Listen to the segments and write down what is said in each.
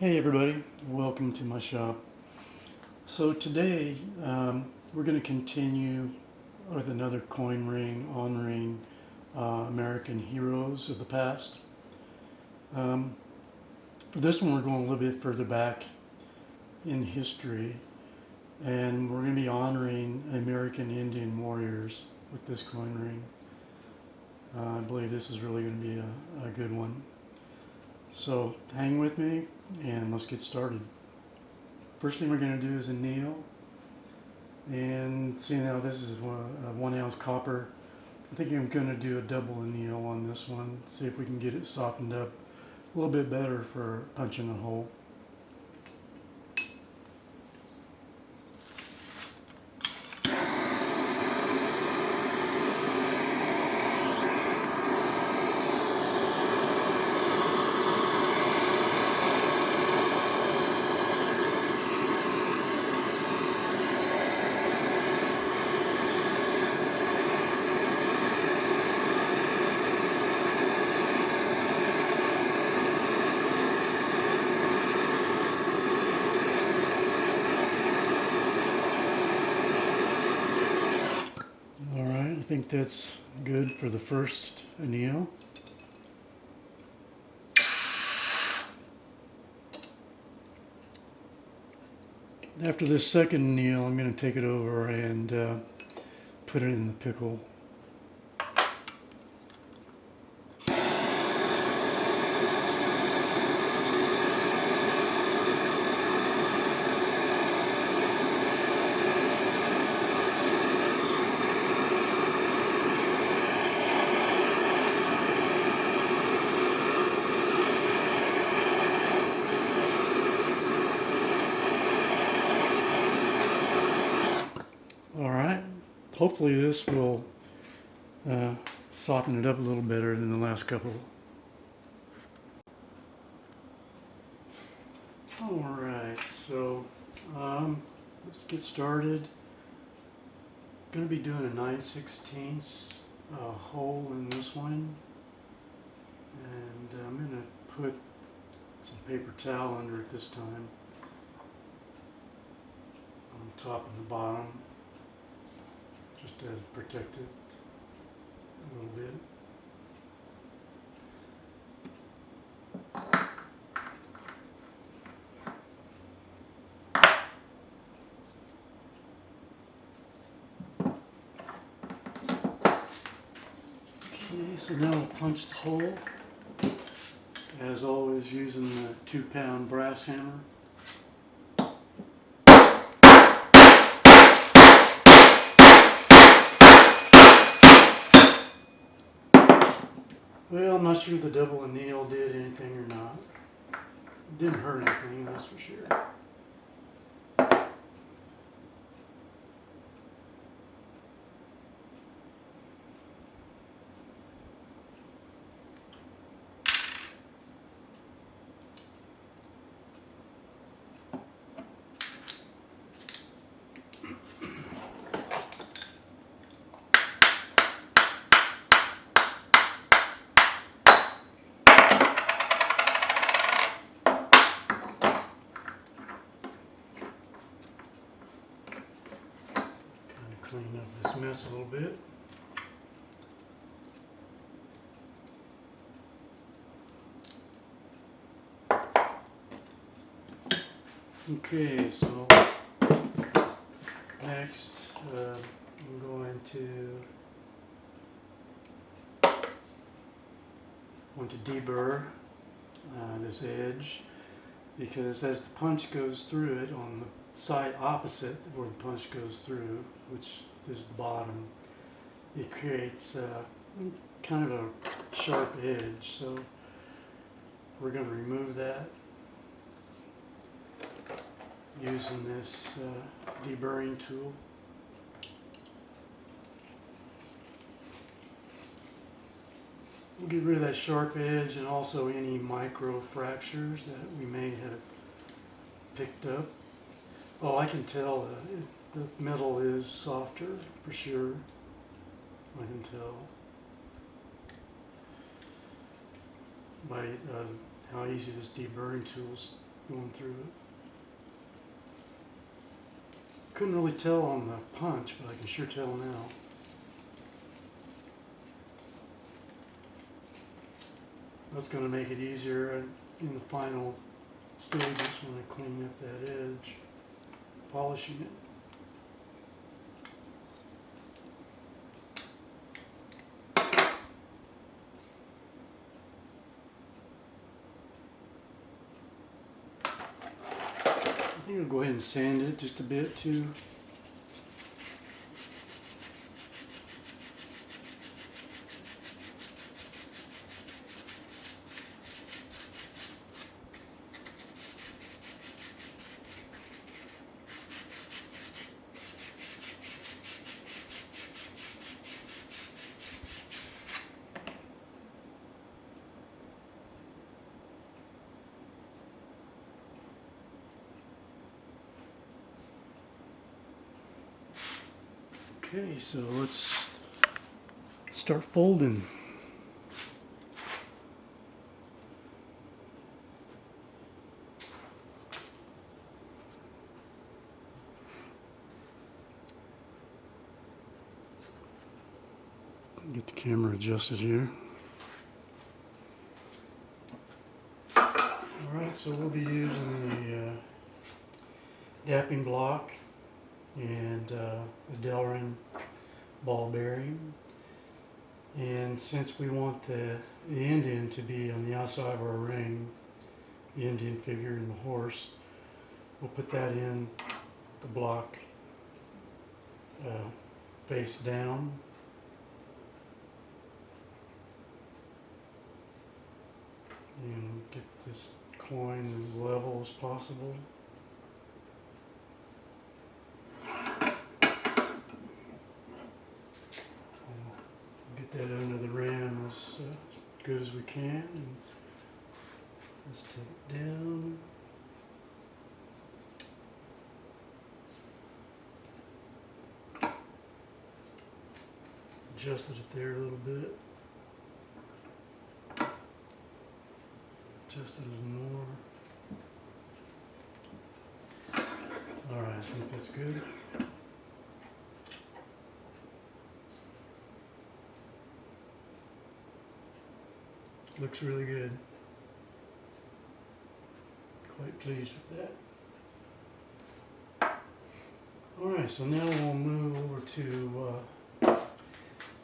Hey everybody, welcome to my shop. So today we're going to continue with another coin ring honoring American heroes of the past. For this one we're going a little bit further back in history, and we're going to be honoring American Indian warriors with this coin ring. I believe this is really going to be a good one. So hang with me and let's get started. First thing we're going to do is anneal. And seeing how this is a 1 ounce copper, I think I'm going to do a double anneal on this one. See if we can get it softened up a little bit better for punching a hole. I think that's good for the first anneal. After this second anneal, I'm going to take it over and put it in the pickle. Hopefully this will soften it up a little better than the last couple. Alright, so let's get started. I'm going to be doing a 9/16 hole in this one. And I'm going to put some paper towel under it this time, on top and the bottom, just to protect it a little bit. Okay, so now I'll punch the hole, as always using the 2-pound brass hammer. Well, I'm not sure the double anneal did anything or not. It didn't hurt anything, that's for sure. Clean up this mess a little bit. Okay, so next I'm going to deburr this edge, because as the punch goes through it on the side opposite of where the punch goes through, which is the bottom, it creates kind of a sharp edge. So we're going to remove that using this deburring tool. We'll get rid of that sharp edge and also any micro fractures that we may have picked up. Oh, I can tell the metal is softer for sure. I can tell by how easy this deburring tool going through it. Couldn't really tell on the punch, but I can sure tell now. That's going to make it easier in the final stages when I clean up that edge, polishing it. I think I'll go ahead and sand it just a bit too. Okay, so let's start folding. Get the camera adjusted here. Alright, so we'll be using the dapping block and the Deburring ball bearing, and since we want the Indian to be on the outside of our ring, the Indian figure and the horse, we'll put that in the block face down. And get this coin as level as possible. Get that under the ram as good as we can. And let's take it down. Adjusted it there a little bit. Adjusted it more. Alright, I think that's good. Looks really good. Quite pleased with that. Alright, so now we'll move over to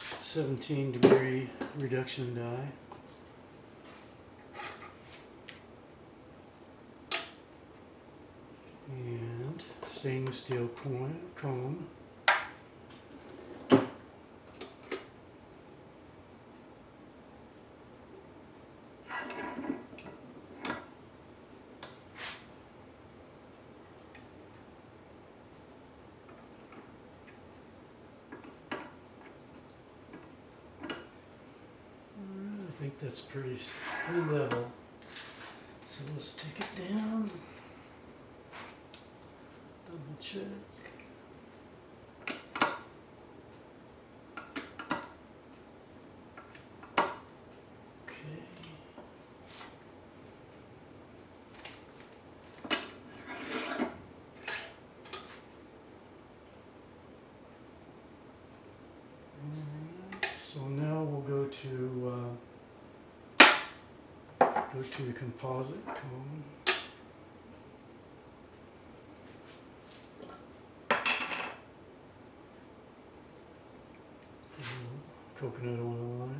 17-degree reduction die. And stainless steel cone. I think that's pretty level. So let's take it down. Double check. Okay. Alright, so now we'll go to the composite cone. Coconut oil on it.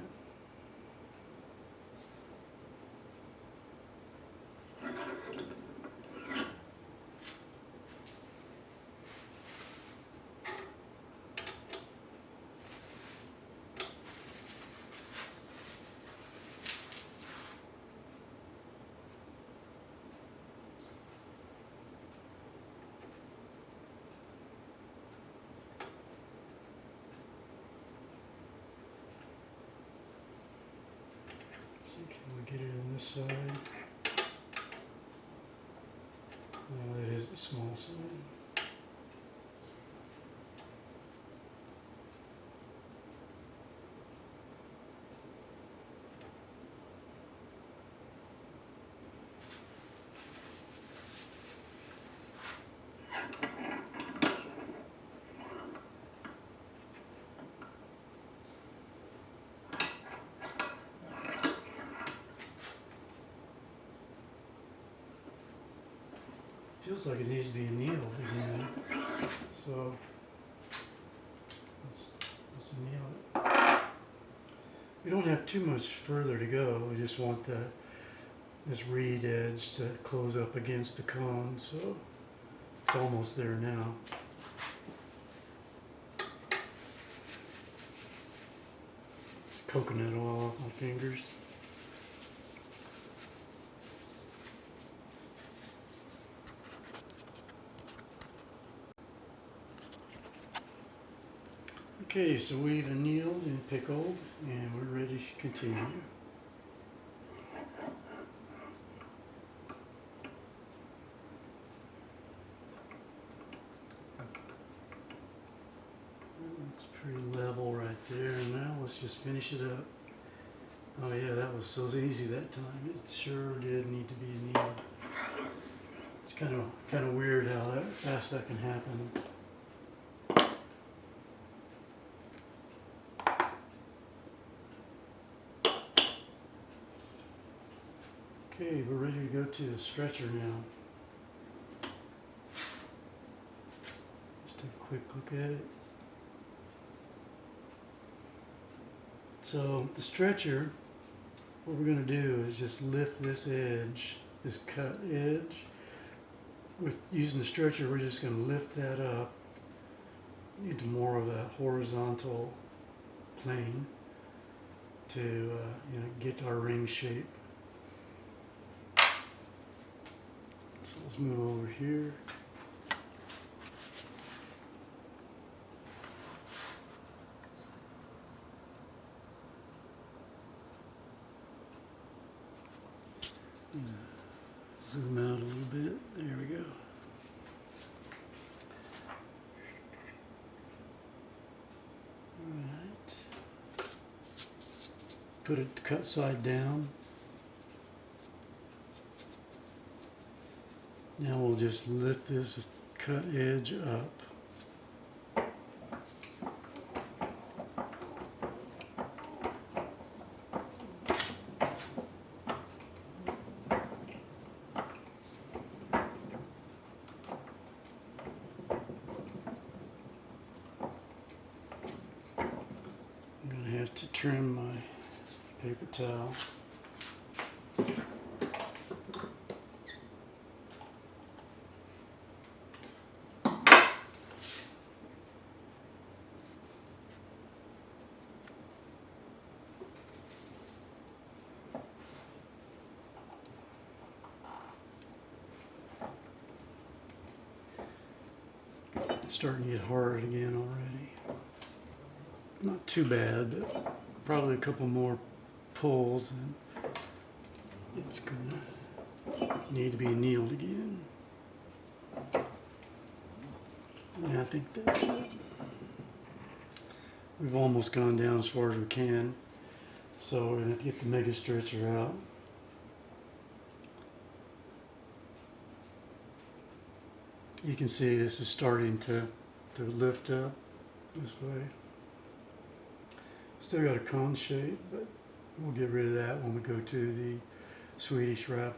Can we get it on this side? No, that is the small side. Feels like it needs to be annealed again. So let's anneal it. We don't have too much further to go. We just want this reed edge to close up against the cone, so it's almost there now. It's coconut oil off my fingers. Okay, so we've annealed and pickled, and we're ready to continue. It's pretty level right there. Now let's just finish it up. Oh yeah, that was so easy that time. It sure did need to be annealed. It's kind of weird how fast that can happen. Okay, we're ready to go to the stretcher now. Just take a quick look at it. So the stretcher, what we're going to do is just lift this edge, this cut edge. With using the stretcher, we're just going to lift that up into more of a horizontal plane to get our ring shape. So let's move over here. Zoom out a little bit. There we go. All right. Put it cut side down. Now we'll just lift this cut edge up. To trim my paper towel. It's starting to get hard again already. Not too bad, but probably a couple more pulls and it's gonna need to be annealed again. Yeah, I think that's it. We've almost gone down as far as we can, so we're gonna have to get the mega stretcher out. You can see this is starting to lift up this way. Still got a cone shape, but we'll get rid of that when we go to the Swedish wrap.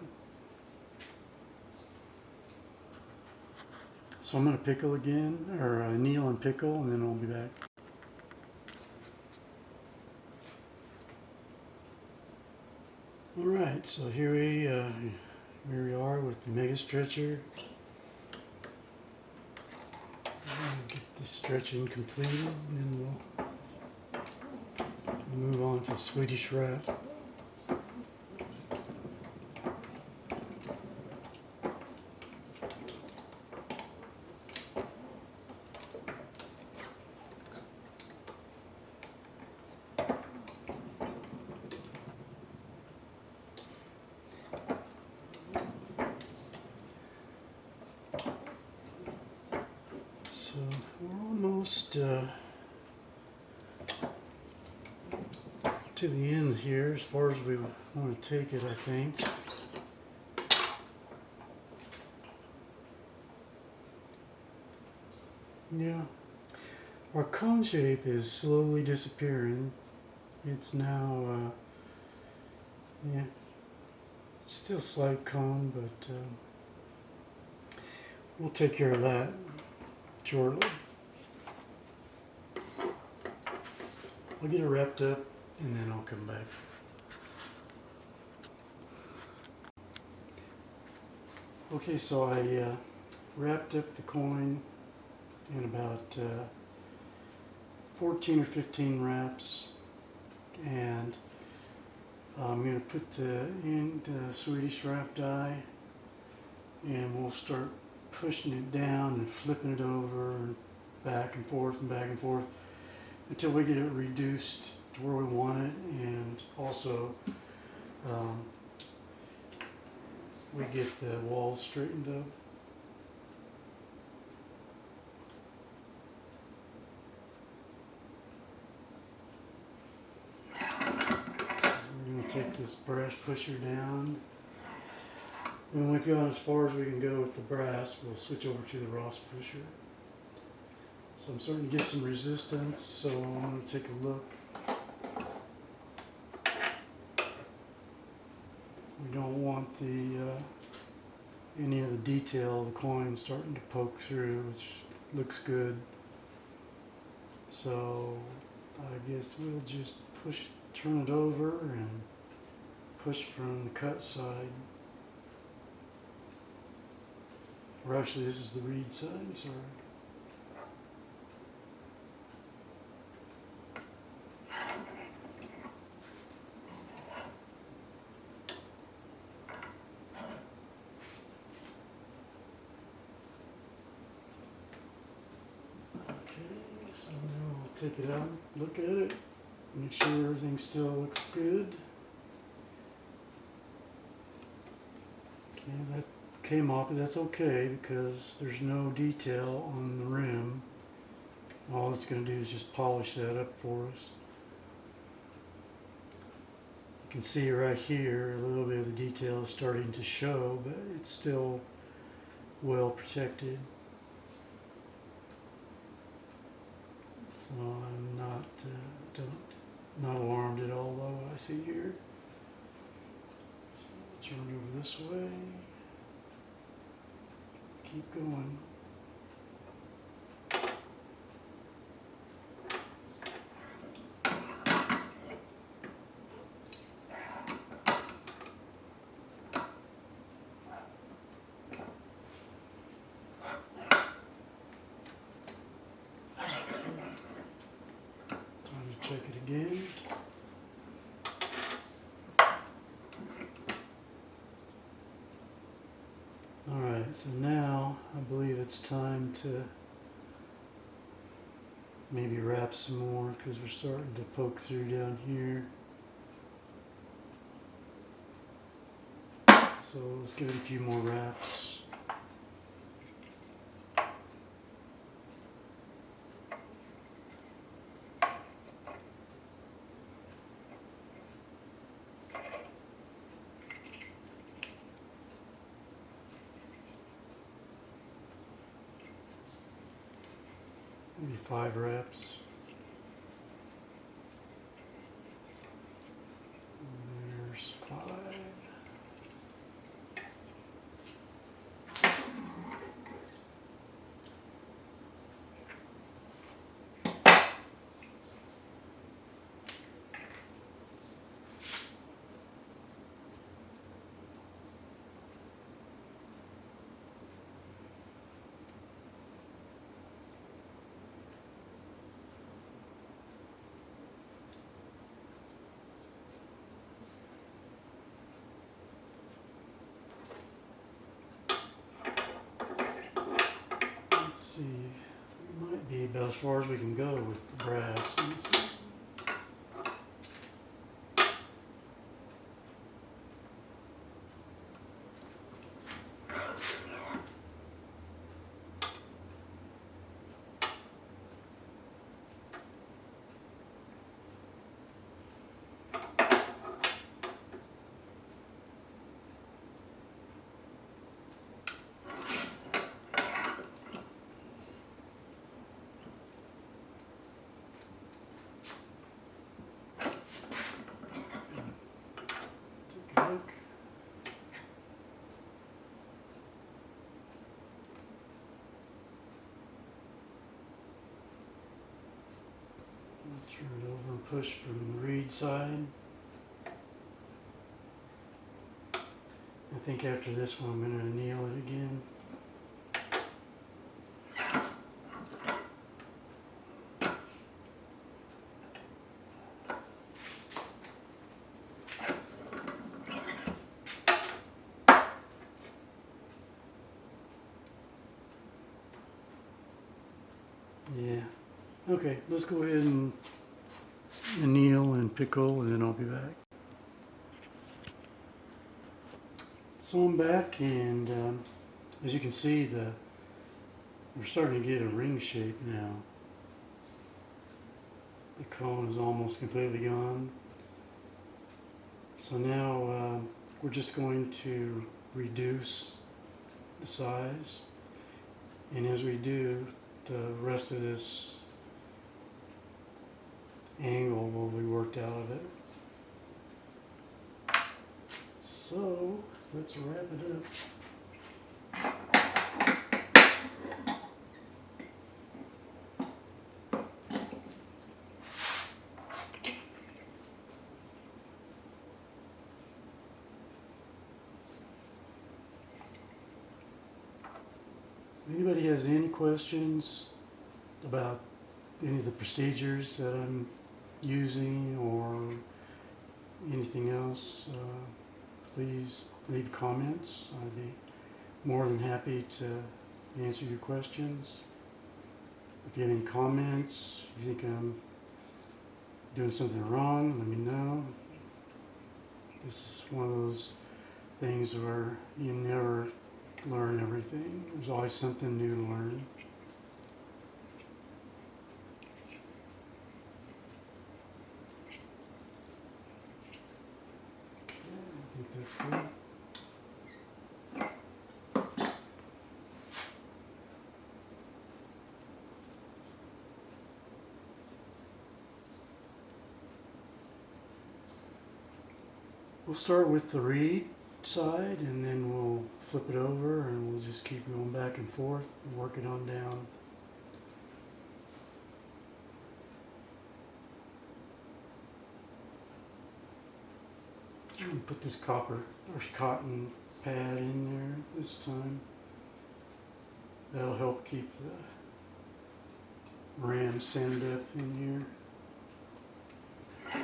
So I'm going to pickle again, or anneal and pickle, and then I'll be back. All right, so here we are with the mega stretcher. Get the stretching completed, and then we'll move on to Swedish wrap. So we're almost to the end here, as far as we want to take it, I think. Yeah, our cone shape is slowly disappearing. It's now, yeah, it's still slight cone, but we'll take care of that shortly. I'll get it wrapped up and then I'll come back. Okay, so I wrapped up the coin in about 14 or 15 wraps, and I'm going to put in the Swedish wrap die, and we'll start pushing it down and flipping it over and back and forth until we get it reduced to where we want it, and also we get the walls straightened up. We're going to take this brass pusher down. When we've gone as far as we can go with the brass, we'll switch over to the Ross pusher. So I'm starting to get some resistance, so I'm going to take a look. We don't want any of the detail of the coin starting to poke through, which looks good. So I guess we'll just turn it over and push from the cut side. Or actually, this is the reed side, sorry. So now we'll take it out, look at it, make sure everything still looks good. Okay, that came off, but that's okay because there's no detail on the rim. All it's going to do is just polish that up for us. You can see right here a little bit of the detail is starting to show, but it's still well protected. So I'm not alarmed at all by what I see here. So I'll turn it over this way. Keep going. Check it again. Alright, so now I believe it's time to maybe wrap some more because we're starting to poke through down here. So let's give it a few more wraps. Maybe 5 wraps. There's 5. See, it might be about as far as we can go with the brass. Let's see. push from the reed side. I think after this one I'm going to anneal it again. Yeah. Okay, let's go ahead and anneal and pickle, and then I'll be back. So I'm back, and as you can see, we're starting to get a ring shape now. The cone is almost completely gone. So now we're just going to reduce the size, and as we do, the rest of this angle will be worked out of it. So let's wrap it up. If anybody has any questions about any of the procedures that I'm using or anything else, please leave comments. I'd be more than happy to answer your questions. If you have any comments, if you think I'm doing something wrong, let me know. This is one of those things where you never learn everything. There's always something new to learn. Okay, I think that's good. We'll start with the reed side, and then we'll flip it over, and we'll just keep going back and forth and work it on down. I'm going to put this copper or cotton pad in there this time. That'll help keep the ram centered up in here.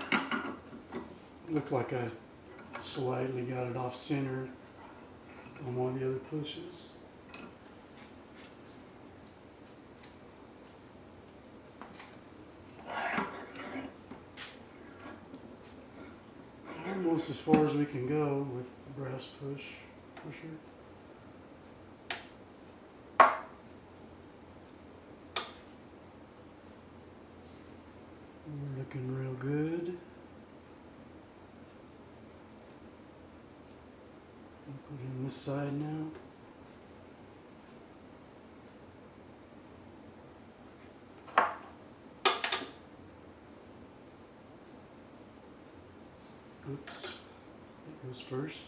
Looked like I slightly got it off center on one of the other pushes. Almost as far as we can go with the brass pusher. We're looking real good. Put it on this side now. Oops, it goes first.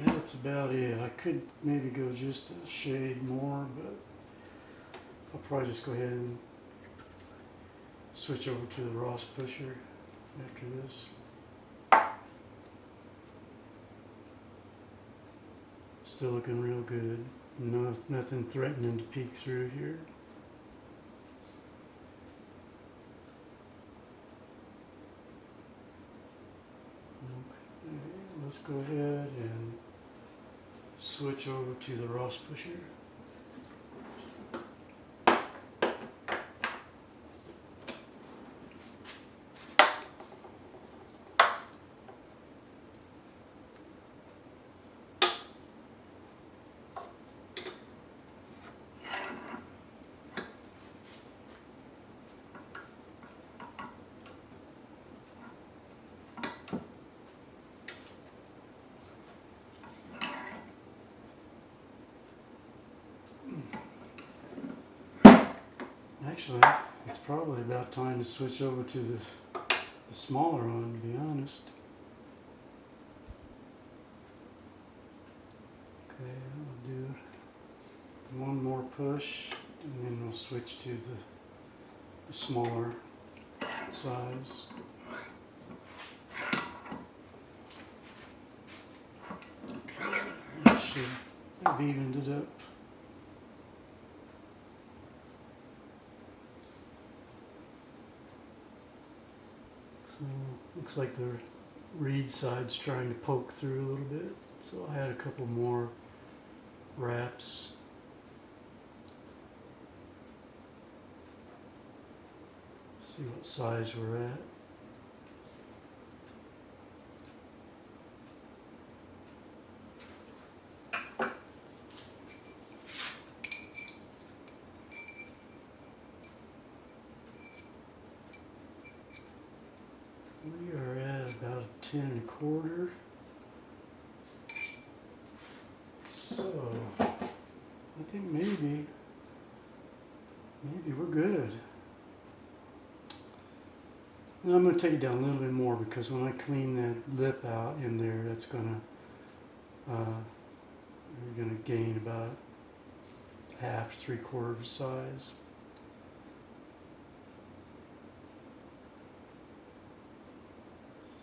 That's about it. I could maybe go just a shade more, but I'll probably just go ahead and switch over to the Ross pusher after this. Still looking real good. Nothing threatening to peek through here. Okay, let's go ahead and switch over to the Ross pusher. Actually, it's probably about time to switch over to the smaller one, to be honest. One more push, and then we'll switch to the smaller size. Okay, that should have evened it up. So looks like the reed side's trying to poke through a little bit. So I had a couple more wraps. See what size we're at. We are at about 10 1/4. So I think maybe we're good. Now I'm going to take it down a little bit more because when I clean that lip out in there, that's going to you're going to gain about half, 3/4 size.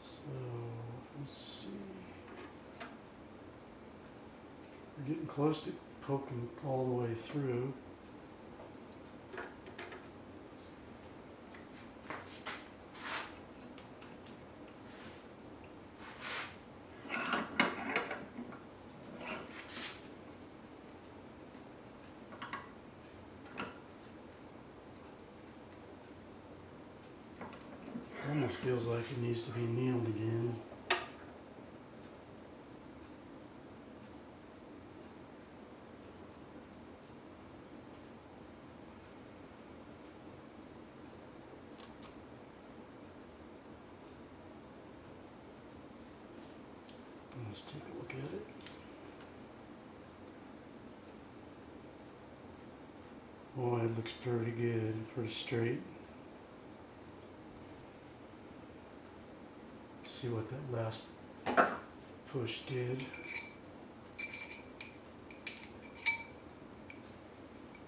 So let's see. We're getting close to poking all the way through. Almost feels like it needs to be annealed again. Let's take a look at it. Oh, it looks pretty good, pretty straight. See what that last push did.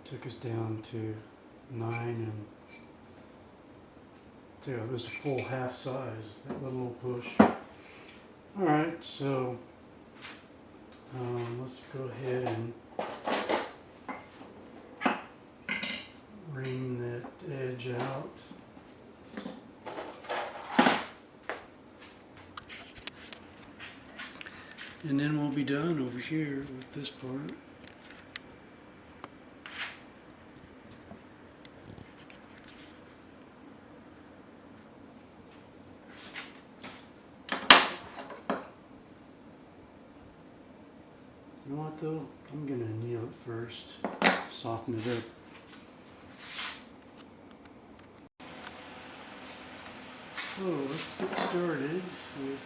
Took us down to 9, and it was a full half size, that little push. All right, so let's go ahead and wring that edge out. And then we'll be done over here with this part. You know what though? I'm gonna anneal it first, soften it up. So let's get started with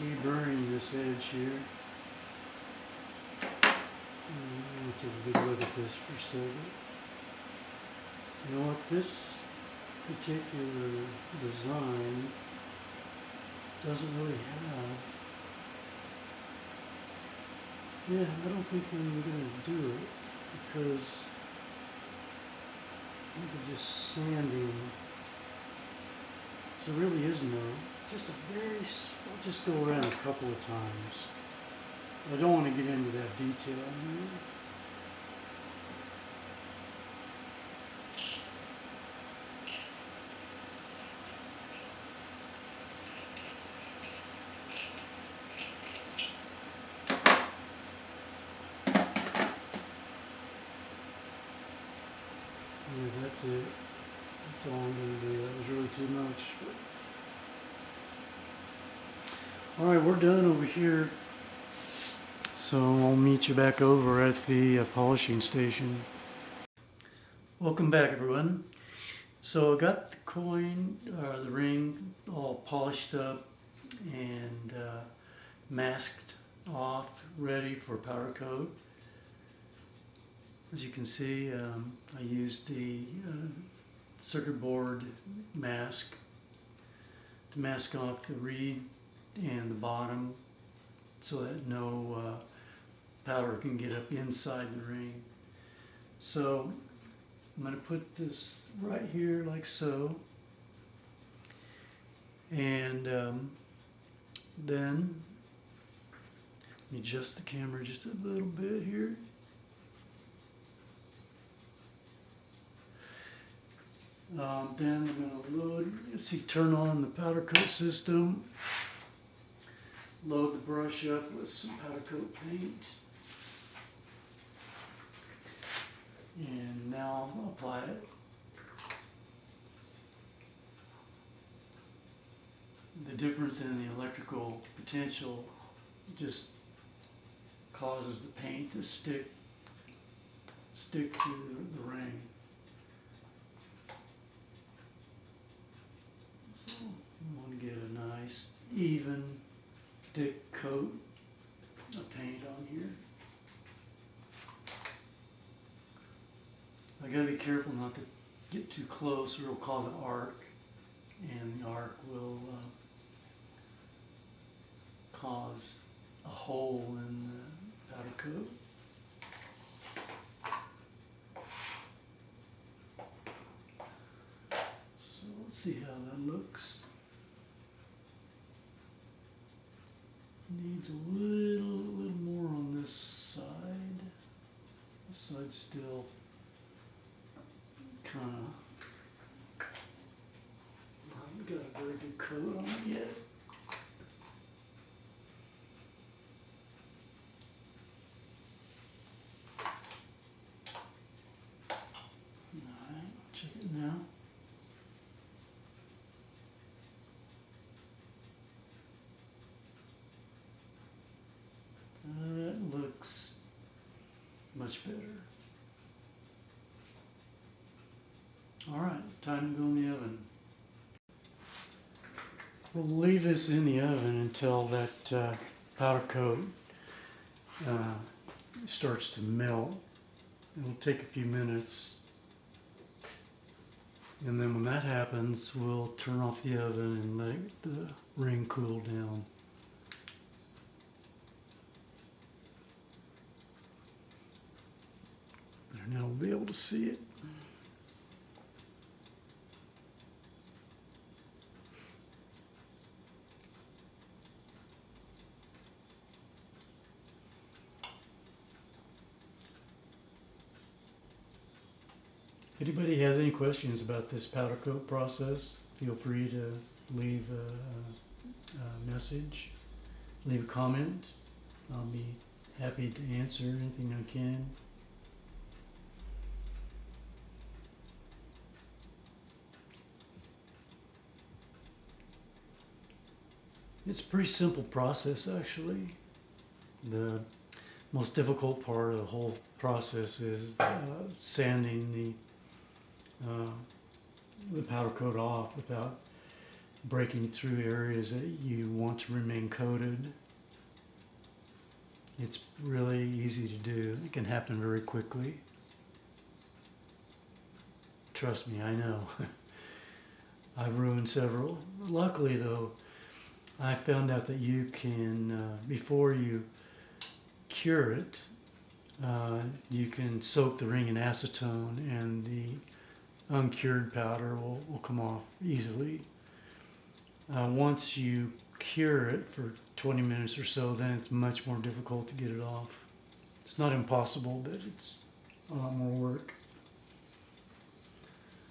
deburring this edge here. I'm going to take a good look at this for a second. You know what, this particular design doesn't really have, I don't think I'm going to do it because I'm just sanding. So there really is no, just a very, I'll just go around a couple of times. I don't want to get into that detail. Yeah, that's it. That's all I'm going to do. That was really too much. All right, we're done over here. So I'll meet you back over at the polishing station. Welcome back, everyone. So I got the coin, the ring, all polished up and masked off, ready for powder coat. As you can see, I used the circuit board mask to mask off the reed and the bottom so that no powder can get up inside the ring. So I'm going to put this right here like so, and then let me adjust the camera just a little bit here. Then I'm going to load, turn on the powder coat system, load the brush up with some powder coat paint, and now I'll apply it. The difference in the electrical potential just causes the paint to stick to the ring. So I want to get a nice, even, thick coat of paint on here. I gotta be careful not to get too close or it'll cause an arc, and the arc will cause a hole in the powder coat. So let's see how that looks. Needs a little more on this side. This side's still kind of, I haven't got a very good coat on it yet. Alright, check it now. That looks much better. All right, time to go in the oven. We'll leave this in the oven until that powder coat starts to melt. It'll take a few minutes. And then when that happens, we'll turn off the oven and let the ring cool down. And now we'll be able to see it. If anybody has any questions about this powder coat process, feel free to leave a message, leave a comment. I'll be happy to answer anything I can. It's a pretty simple process, actually. The most difficult part of the whole process is sanding the powder coat off without breaking through areas that you want to remain coated. It's really easy to do. It can happen very quickly. Trust me, I know. I've ruined several. Luckily, though, I found out that you can, before you cure it, you can soak the ring in acetone and the uncured powder will come off easily. Once you cure it for 20 minutes or so, then it's much more difficult to get it off. It's not impossible, but it's a lot more work.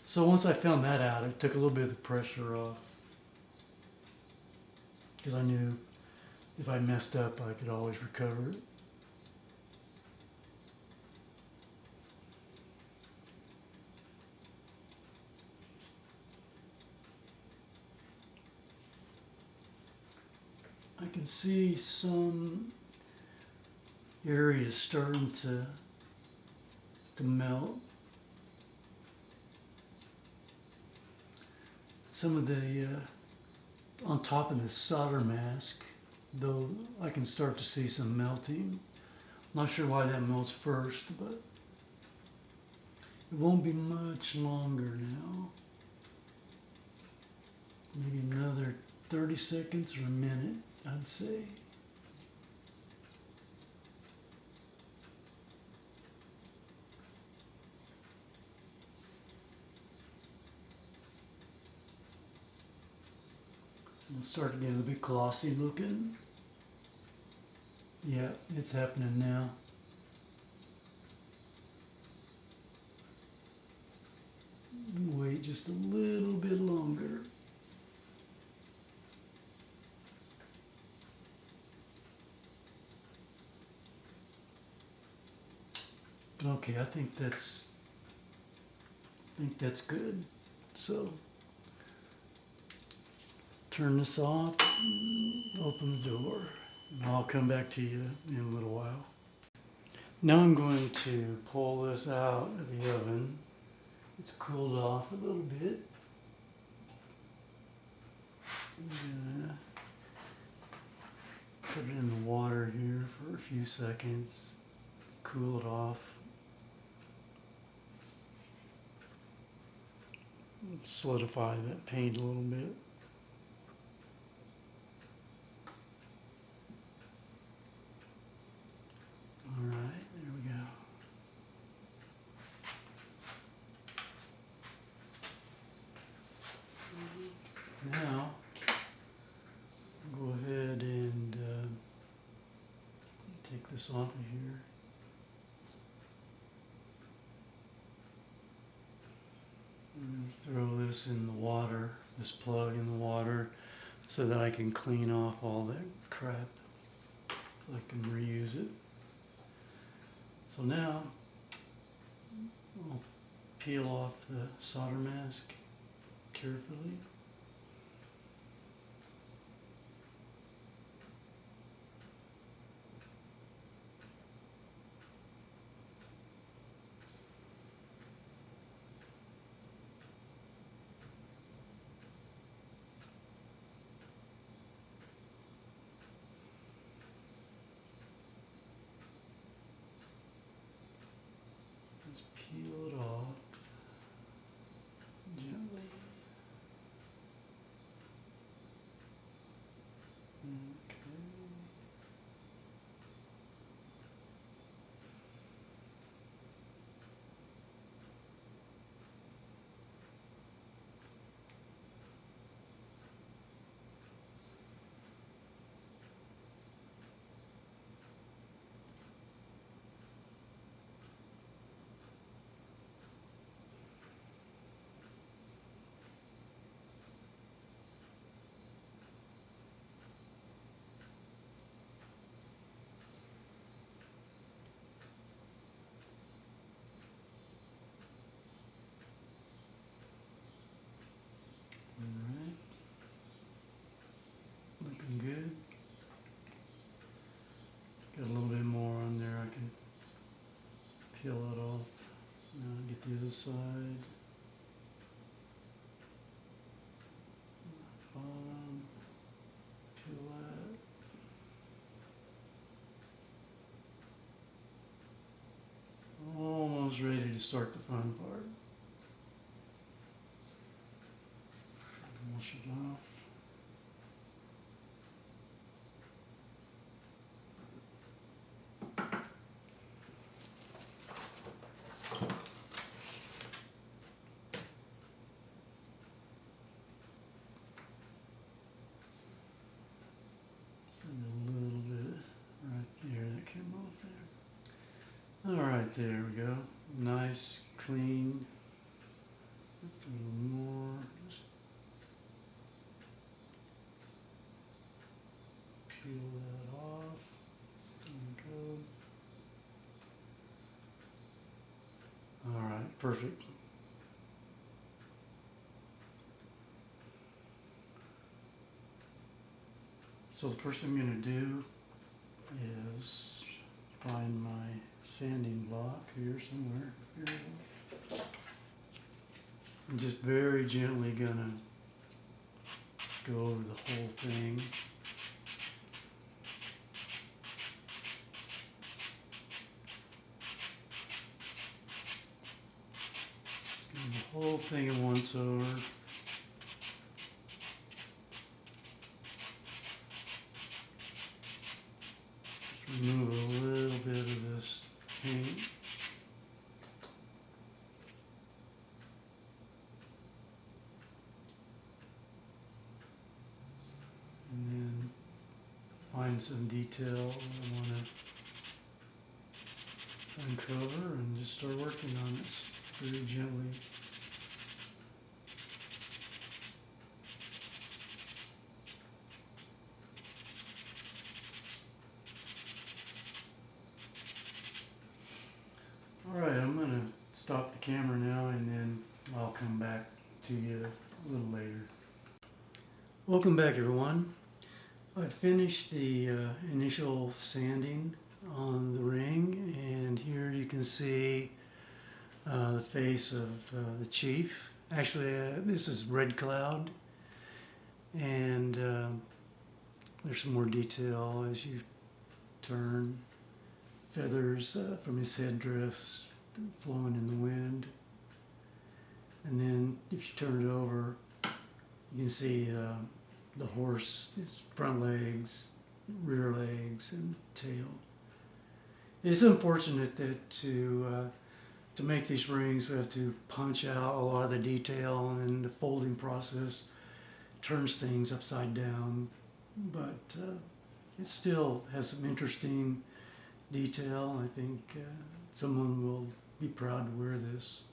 So once I found that out, it took a little bit of the pressure off, because I knew if I messed up, I could always recover it. I can see some areas starting to melt. Some of the, on top of the solder mask, though, I can start to see some melting. I'm not sure why that melts first, but it won't be much longer now. Maybe another 30 seconds or a minute, I'd say. It's starting to get a little bit glossy looking. Yeah, it's happening now. Wait just a little bit longer. Okay, I think that's good. So turn this off, open the door, and I'll come back to you in a little while. Now I'm going to pull this out of the oven. It's cooled off a little bit. I'm gonna put it in the water here for a few seconds, cool it off. Solidify that paint a little bit. All right, there we go. Now, go ahead and take this off of here. I'm going to throw this in the water, this plug in the water, so that I can clean off all that crap, so I can reuse it. So now, I'll peel off the solder mask carefully. Just peel it off gently. Okay. Alright. Looking good. Got a little bit more on there. I can peel it off. Now get the other side. Bottom. Peel that. Almost ready to start the fun part. Wash it off. Send a little bit right there. That came off there. All right, there we go. Nice, clean. A little more. Just peel that off. There we go. All right, perfect. So the first thing I'm going to do is find my sanding block here somewhere. Here we go. I'm just very gently going to go over the whole thing. Just getting the whole thing at once over. Remove a little bit of this paint. find some detail I want to uncover and just start working on this very gently. Alright, I'm going to stop the camera now and then I'll come back to you a little later. Welcome back, everyone. I finished the initial sanding on the ring, and here you can see the face of the chief. Actually, this is Red Cloud, and there's some more detail as you turn. Feathers from his headdress flowing in the wind. And then if you turn it over, you can see the horse, his front legs, rear legs, and tail. It's unfortunate that to make these rings, we have to punch out a lot of the detail, and the folding process turns things upside down. But it still has some interesting detail. I think someone will be proud to wear this.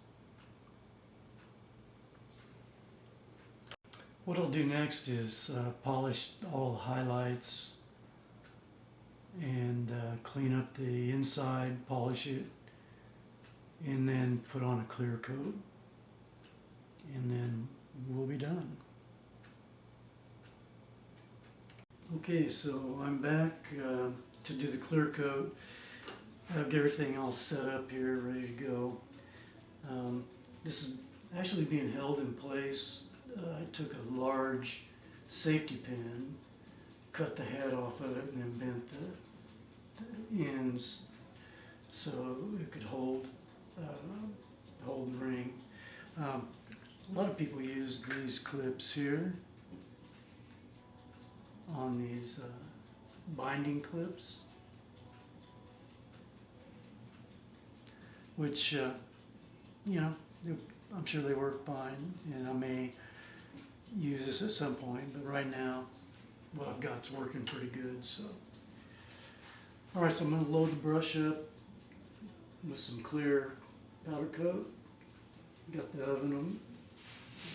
What I'll do next is polish all the highlights and clean up the inside, polish it, and then put on a clear coat, and then we'll be done. Okay, so I'm back to do the clear coat. I have everything all set up here, ready to go. This is actually being held in place. I took a large safety pin, cut the head off of it, and then bent the ends so it could hold the ring. A lot of people use these clips here on these binding clips, which you know, I'm sure they work fine, and I may use this at some point, but right now what I've got's working pretty good. So alright, so I'm going to load the brush up with some clear powder coat. Got the oven on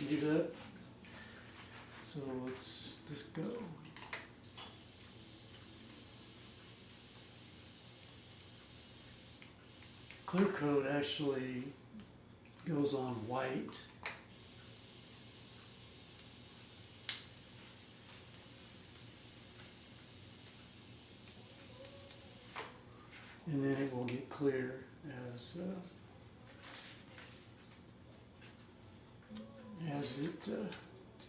heat up, so let's just go. Clear coat actually goes on white. And then it will get clear as it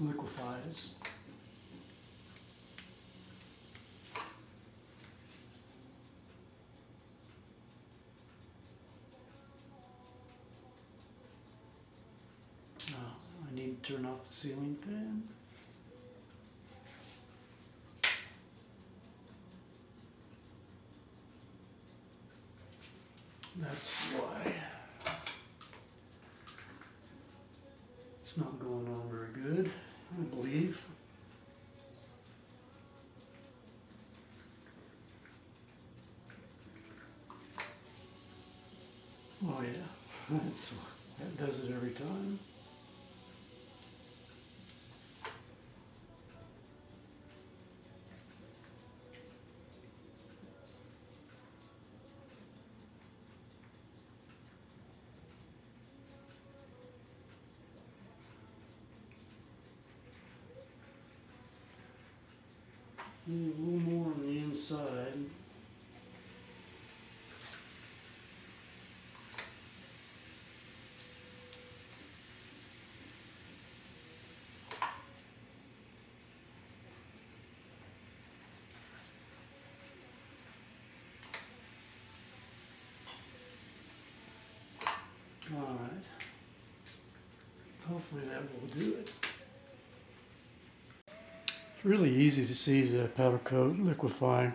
liquefies. I need to turn off the ceiling fan. That's why it's not going on very good, I believe. Oh yeah, that does it every time. A little more on the inside. All right. Hopefully that will do it. It's really easy to see the powder coat liquefy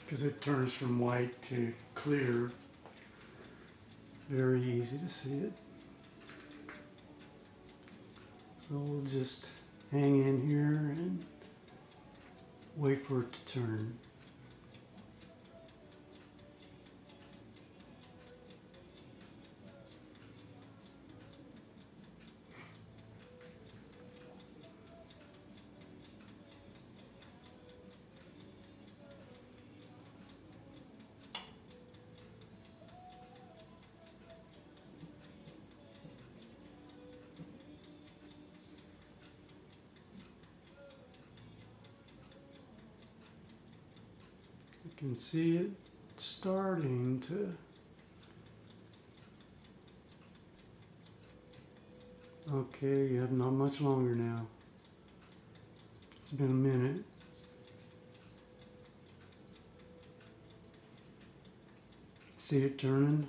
because it turns from white to clear. Very easy to see it. So we'll just hang in here and wait for it to turn. You can see it starting to. Okay, you have not much longer now. It's been a minute. See it turning?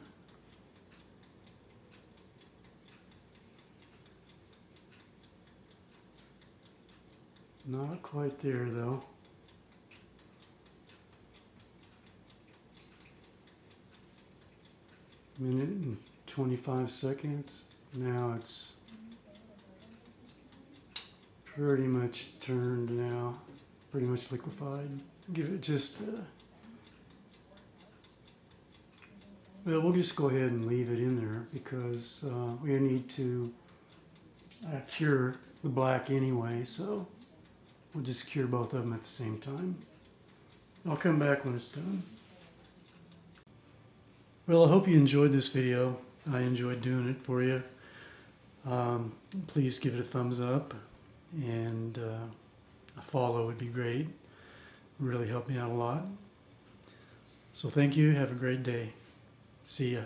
Not quite there though. Minute and 25 seconds. Now it's pretty much turned now, pretty much liquefied. Give it just well, we'll just go ahead and leave it in there because we need to cure the black anyway, so we'll just cure both of them at the same time. I'll come back when it's done. Well, I hope you enjoyed this video. I enjoyed doing it for you. Please give it a thumbs up, and a follow would be great. It really helped me out a lot. So thank you. Have a great day. See ya.